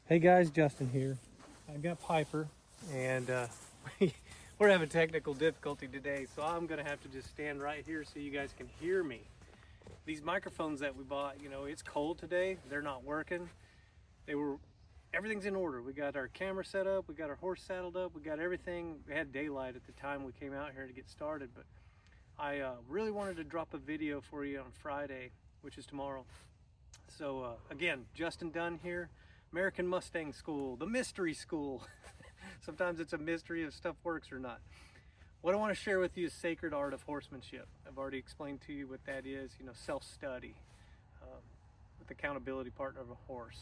Hey guys, Justin here. I've got Piper, and we're having technical difficulty today, so I'm gonna have to just stand right here so you guys can hear me. These microphones that we bought, it's cold today. They're not working. Everything's in order. We got our camera set up, we got our horse saddled up, we got everything. We had daylight at the time we came out here to get started, but I really wanted to drop a video for you on Friday, which is tomorrow. So again, Justin Dunn here. American Mustang School, the mystery school. Sometimes it's a mystery if stuff works or not. What I want to share with you is sacred art of horsemanship. I've already explained to you what that is, self-study with accountability partner of a horse.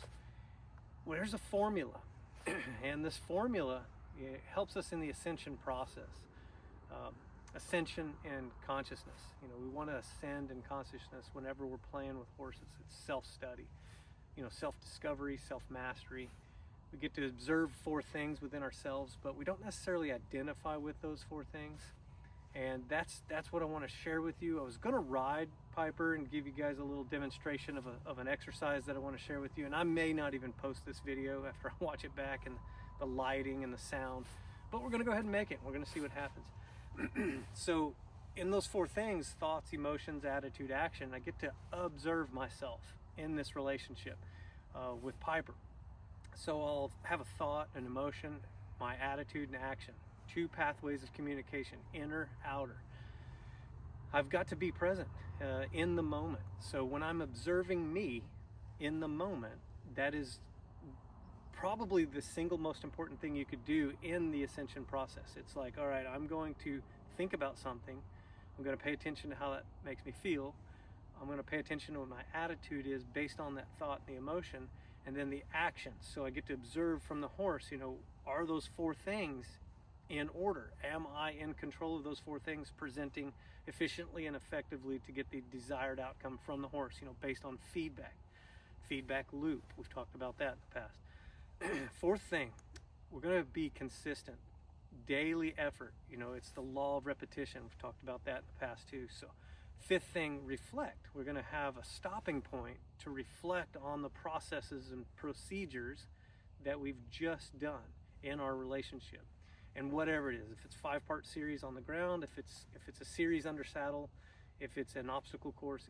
Well, there's a formula, and this formula helps us in the ascension process. Ascension and consciousness. We want to ascend in consciousness whenever we're playing with horses. It's self-study. Self-discovery, self-mastery. We get to observe four things within ourselves, but we don't necessarily identify with those four things. And that's what I want to share with you. I was going to ride Piper and give you guys a little demonstration of an exercise that I want to share with you. And I may not even post this video after I watch it back and the lighting and the sound. But we're going to go ahead and make it. We're going to see what happens. So in those four things, thoughts, emotions, attitude, action, I get to observe myself in this relationship with Piper. So I'll have a thought, an emotion, my attitude and action. Two pathways of communication, inner, outer. I've got to be present in the moment. So when I'm observing me in the moment, that is probably the single most important thing you could do in the ascension process. It's like, all right, I'm going to think about something. I'm going to pay attention to how that makes me feel. I'm going to pay attention to what my attitude is based on that thought and the emotion, and then the action. So I get to observe from the horse, are those four things in order? Am I in control of those four things, presenting efficiently and effectively to get the desired outcome from the horse, based on feedback loop. We've talked about that in the past. Fourth thing, we're going to be consistent. Daily effort, it's the law of repetition. We've talked about that in the past too. So fifth thing, reflect. We're going to have a stopping point to reflect on the processes and procedures that we've just done in our relationship. And whatever it is, if it's 5-part series on the ground, if it's a series under saddle, if it's an obstacle course,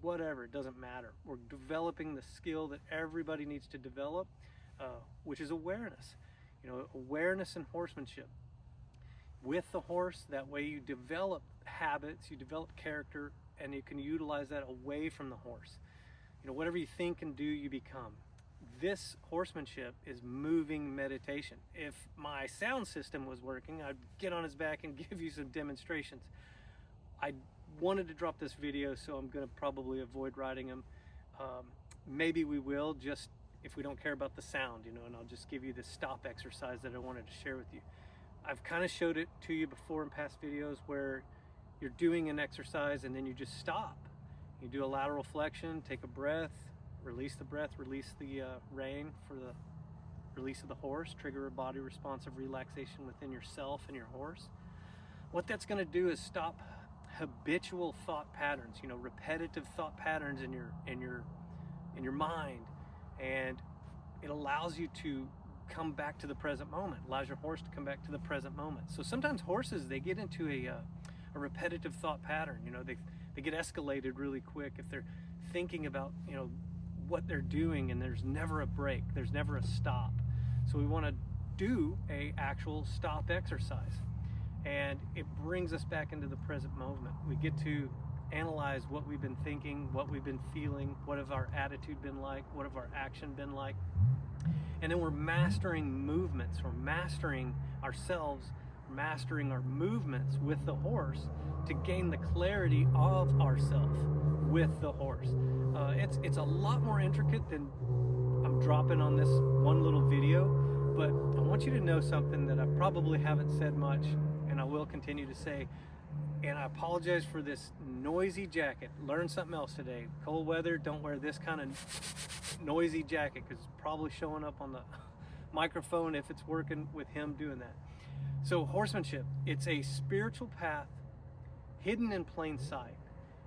whatever, it doesn't matter. We're developing the skill that everybody needs to develop, which is awareness. Awareness and horsemanship. With the horse, that way you develop habits, you develop character, and you can utilize that away from the horse. Whatever you think and do, you become. This horsemanship is moving meditation. If my sound system was working, I'd get on his back and give you some demonstrations. I wanted to drop this video, so I'm going to probably avoid riding him. Maybe we will, just if we don't care about the sound, and I'll just give you the stop exercise that I wanted to share with you. I've kind of showed it to you before in past videos where you're doing an exercise and then you just stop. You do a lateral flexion, take a breath, release the breath, release the rein for the release of the horse, trigger a body responsive relaxation within yourself and your horse. What that's going to do is stop habitual thought patterns, repetitive thought patterns in your mind, and it allows you to come back to the present moment, allows your horse to come back to the present moment. So sometimes horses, they get into a repetitive thought pattern. They get escalated really quick if they're thinking about what they're doing, and there's never a break, there's never a stop. So we want to do a actual stop exercise, and it brings us back into the present moment. We get to analyze what we've been thinking, what we've been feeling, what have our attitude been like, what have our action been like. And then we're mastering movements, we're mastering ourselves, mastering our movements with the horse to gain the clarity of ourself with the horse. It's a lot more intricate than I'm dropping on this one little video, but I want you to know something that I probably haven't said much, and I will continue to say. And I apologize for this noisy jacket. Learn something else today. Cold weather, don't wear this kind of noisy jacket because it's probably showing up on the microphone if it's working with him doing that. So horsemanship, it's a spiritual path hidden in plain sight.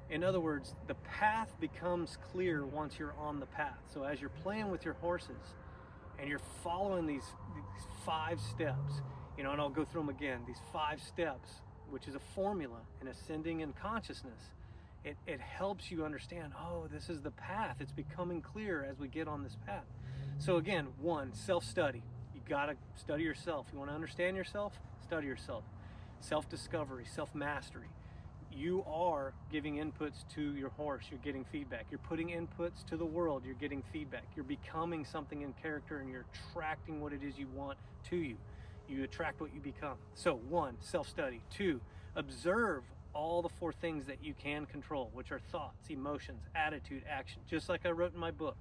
In other words, the path becomes clear once you're on the path. So as you're playing with your horses, and you're following these 5 steps, and I'll go through them again, these 5 steps, which is a formula in ascending in consciousness. It helps you understand, oh, this is the path. It's becoming clear as we get on this path. So again, 1, self-study. You got to study yourself. You want to understand yourself? Study yourself. Self-discovery, self-mastery. You are giving inputs to your horse. You're getting feedback. You're putting inputs to the world. You're getting feedback. You're becoming something in character, and you're attracting what it is you want to you. You attract what you become. So 1, self-study. 2, observe all the 4 things that you can control, which are thoughts, emotions, attitude, action, just like I wrote in my book.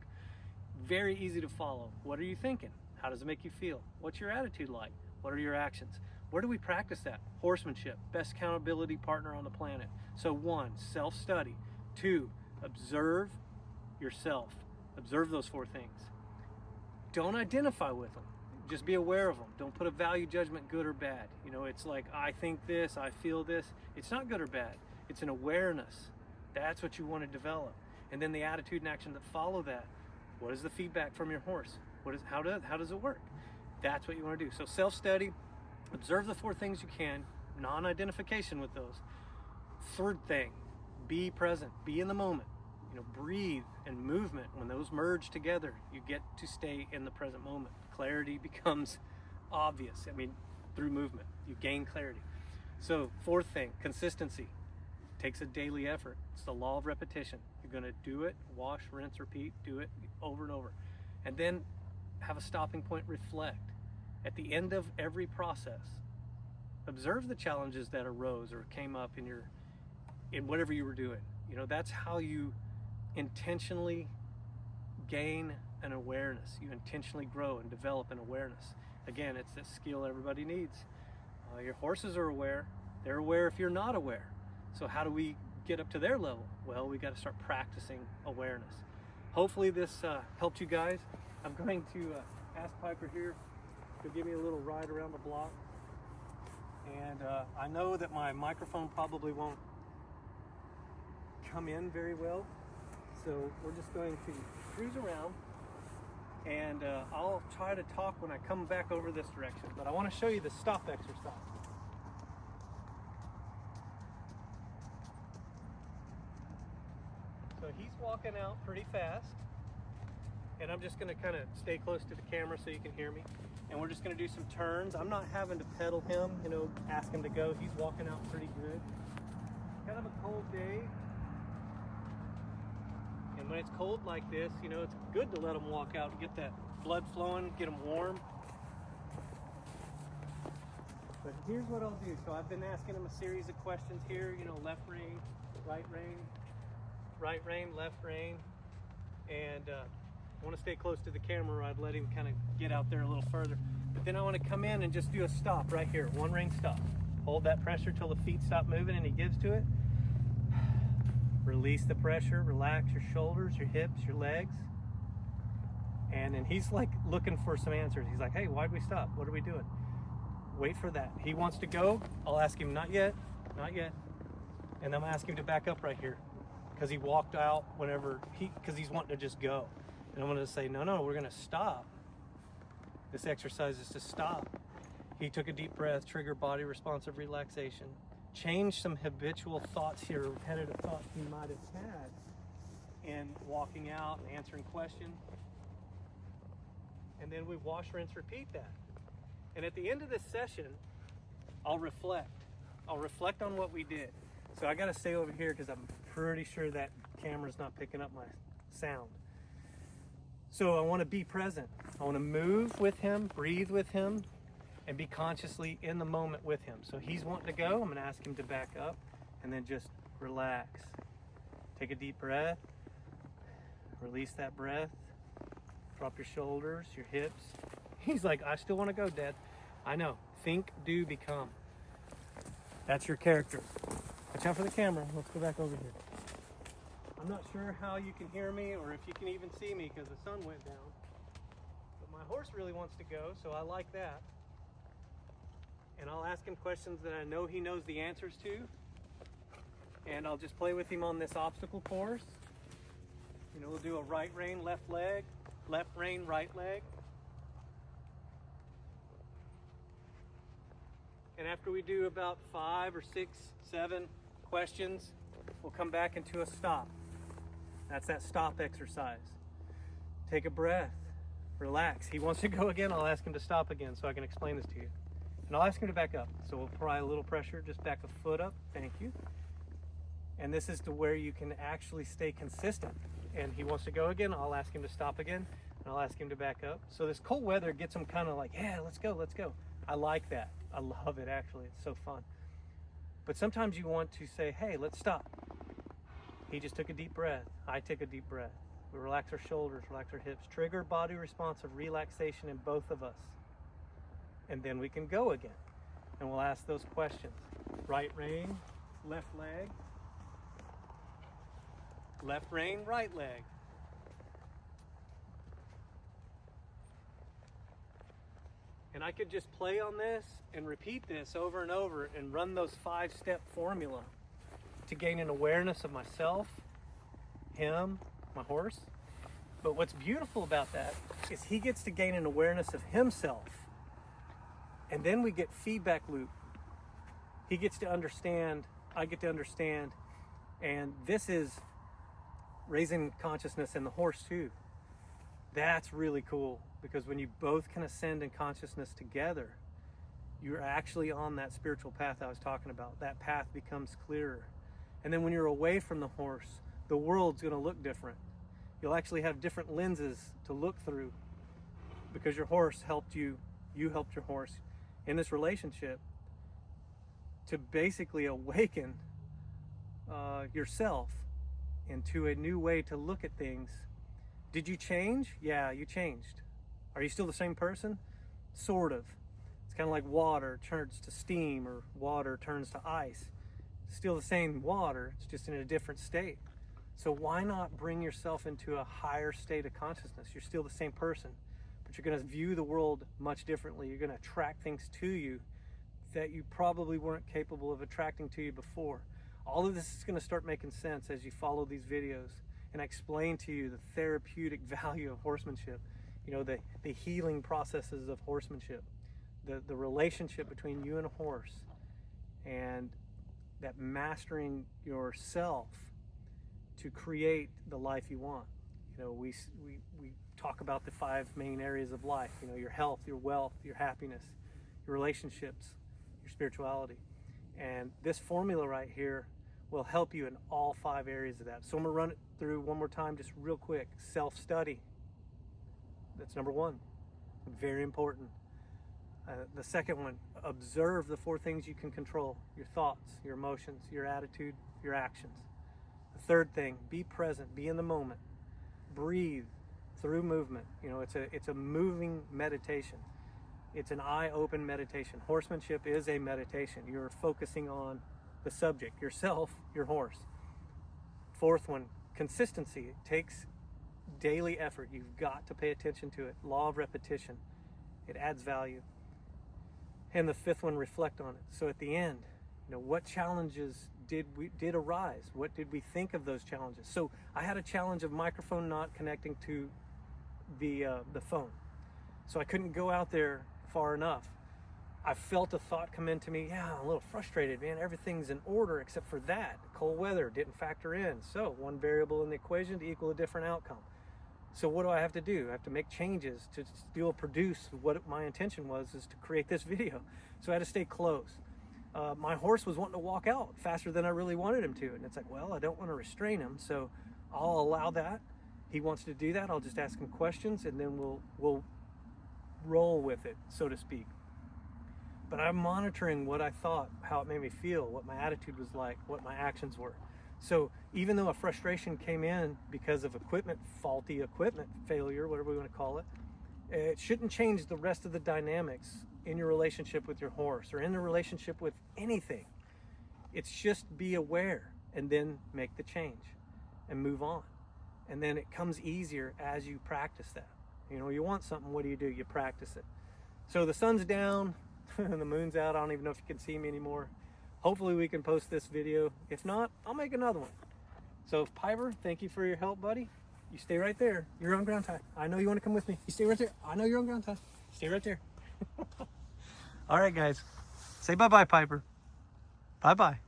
Very easy to follow. What are you thinking? How does it make you feel? What's your attitude like? What are your actions? Where do we practice that? Horsemanship, best accountability partner on the planet. So 1, self-study. 2, observe yourself. Observe those 4 things. Don't identify with them. Just be aware of them. Don't put a value judgment, good or bad. It's like, I think this, I feel this. It's not good or bad. It's an awareness. That's what you want to develop. And then the attitude and action that follow that. What is the feedback from your horse? How does it work? That's what you want to do. So self-study, observe the 4 things you can, non-identification with those. 3rd thing, be present, be in the moment. Breathe and movement. When those merge together, you get to stay in the present moment. Clarity becomes obvious. Through movement, you gain clarity. So 4th thing, consistency. Takes a daily effort. It's the law of repetition. You're going to do it, wash, rinse, repeat, do it over and over. And then have a stopping point, reflect. At the end of every process, observe the challenges that arose or came up in whatever you were doing. That's how you intentionally gain an awareness. You intentionally grow and develop an awareness. Again, it's this skill everybody needs. Your horses are aware. They're aware if you're not aware. So how do we get up to their level? Well, we got to start practicing awareness. Hopefully this helped you guys. I'm going to ask Piper here to give me a little ride around the block. And I know that my microphone probably won't come in very well. So we're just going to cruise around, and I'll try to talk when I come back over this direction. But I want to show you the stop exercise. So he's walking out pretty fast, and I'm just going to kind of stay close to the camera so you can hear me. And we're just going to do some turns. I'm not having to pedal him, ask him to go. He's walking out pretty good. Kind of a cold day. And when it's cold like this, it's good to let them walk out and get that blood flowing, get them warm. But here's what I'll do. So I've been asking him a series of questions here, left rein, right rein, left rein. And I want to stay close to the camera. I'd let him kind of get out there a little further. But then I want to come in and just do a stop right here, 1 rein stop. Hold that pressure till the feet stop moving and he gives to it. Release the pressure, relax your shoulders, your hips, your legs. And then he's like looking for some answers. He's like, hey, why'd we stop? What are we doing? Wait for that. He wants to go. I'll ask him, not yet, not yet. And then I'm gonna ask him to back up right here because he walked out because he's wanting to just go. And I'm gonna say, no, we're gonna stop. This exercise is to stop. He took a deep breath, trigger body responsive relaxation. Change some habitual thoughts here, repetitive thoughts he might have had in walking out and answering questions. And then we wash, rinse, repeat that. And at the end of this session, I'll reflect. I'll reflect on what we did. So I gotta stay over here because I'm pretty sure that camera's not picking up my sound. So I wanna be present. I wanna move with him, breathe with him, and be consciously in the moment with him. So he's wanting to go, I'm gonna ask him to back up and then just relax. Take a deep breath, release that breath, drop your shoulders, your hips. He's like, I still wanna go, Dad. I know, think, do, become. That's your character. Watch out for the camera, let's go back over here. I'm not sure how you can hear me or if you can even see me because the sun went down. But my horse really wants to go, so I like that. And I'll ask him questions that I know he knows the answers to. And I'll just play with him on this obstacle course. We'll do a right rein, left leg, left rein, right leg. And after we do about 5 or 6, 7 questions, we'll come back into a stop. That's that stop exercise. Take a breath, relax. He wants to go again, I'll ask him to stop again so I can explain this to you. And I'll ask him to back up. So we'll apply a little pressure, just back a foot up, thank you. And this is to where you can actually stay consistent. And he wants to go again, I'll ask him to stop again, and I'll ask him to back up. So this cold weather gets him kind of like, yeah, let's go, let's go. I like that. I love it, actually. It's so fun. But sometimes you want to say, hey, let's stop. He just took a deep breath. I take a deep breath. We relax our shoulders, relax our hips, trigger body response of relaxation in both of us. And then we can go again. And we'll ask those questions. Right rein, left leg. Left rein, right leg. And I could just play on this and repeat this over and over and run those 5-step formula to gain an awareness of myself, him, my horse. But what's beautiful about that is he gets to gain an awareness of himself. And then we get feedback loop. He gets to understand, I get to understand. And this is raising consciousness in the horse too. That's really cool, because when you both can ascend in consciousness together, you're actually on that spiritual path I was talking about. That path becomes clearer. And then when you're away from the horse, the world's going to look different. You'll actually have different lenses to look through, because your horse helped you, you helped your horse in this relationship to basically awaken yourself into a new way to look at things. Did you change? Yeah, you changed. Are you still the same person? Sort of. It's kind of like water turns to steam, or water turns to ice. Still the same water, it's just in a different state. So why not bring yourself into a higher state of consciousness? You're still the same person, but you're going to view the world much differently. You're going to attract things to you that you probably weren't capable of attracting to you before. All of this is going to start making sense as you follow these videos, and I explain to you the therapeutic value of horsemanship, you know, the healing processes of horsemanship, the relationship between you and a horse, and that mastering yourself to create the life you want. You know, we talk about the 5 main areas of life, you know, your health, your wealth, your happiness, your relationships, your spirituality. And this formula right here will help you in all 5 areas of that. So I'm gonna run it through one more time, just real quick. Self-study, that's number 1, very important. The second one, observe the 4 things you can control: your thoughts, your emotions, your attitude, your actions. The third thing, be present, be in the moment, breathe through movement. You know, it's a moving meditation. It's an eye-open meditation. Horsemanship is a meditation. You're focusing on the subject, yourself, your horse. Fourth one, consistency. It takes daily effort. You've got to pay attention to it. Law of repetition. It adds value. And the 5th one, reflect on it. So at the end, you know, what challenges did arise? What did we think of those challenges? So I had a challenge of microphone not connecting to the phone. So I couldn't go out there far enough. I felt a thought come into me, yeah, I'm a little frustrated, man. Everything's in order except for that. Cold weather didn't factor in. So one variable in the equation to equal a different outcome. So what do I have to do? I have to make changes to still produce what my intention was, is to create this video. So I had to stay close. My horse was wanting to walk out faster than I really wanted him to. And it's like, well, I don't want to restrain him, so I'll allow that. He wants to do that. I'll just ask him questions, and then we'll roll with it, so to speak. But I'm monitoring what I thought, how it made me feel, what my attitude was like, what my actions were. So even though a frustration came in because of faulty equipment failure, whatever we want to call it, it shouldn't change the rest of the dynamics in your relationship with your horse or in the relationship with anything. It's just be aware and then make the change and move on. And then it comes easier as you practice that. You know, you want something, what do? You practice it. So the sun's down and the moon's out. I don't even know if you can see me anymore. Hopefully we can post this video. If not, I'll make another one. So Piper, thank you for your help, buddy. You stay right there. You're on ground tie. I know you want to come with me. You stay right there. I know you're on ground tie. Stay right there. All right, guys. Say bye-bye, Piper. Bye-bye.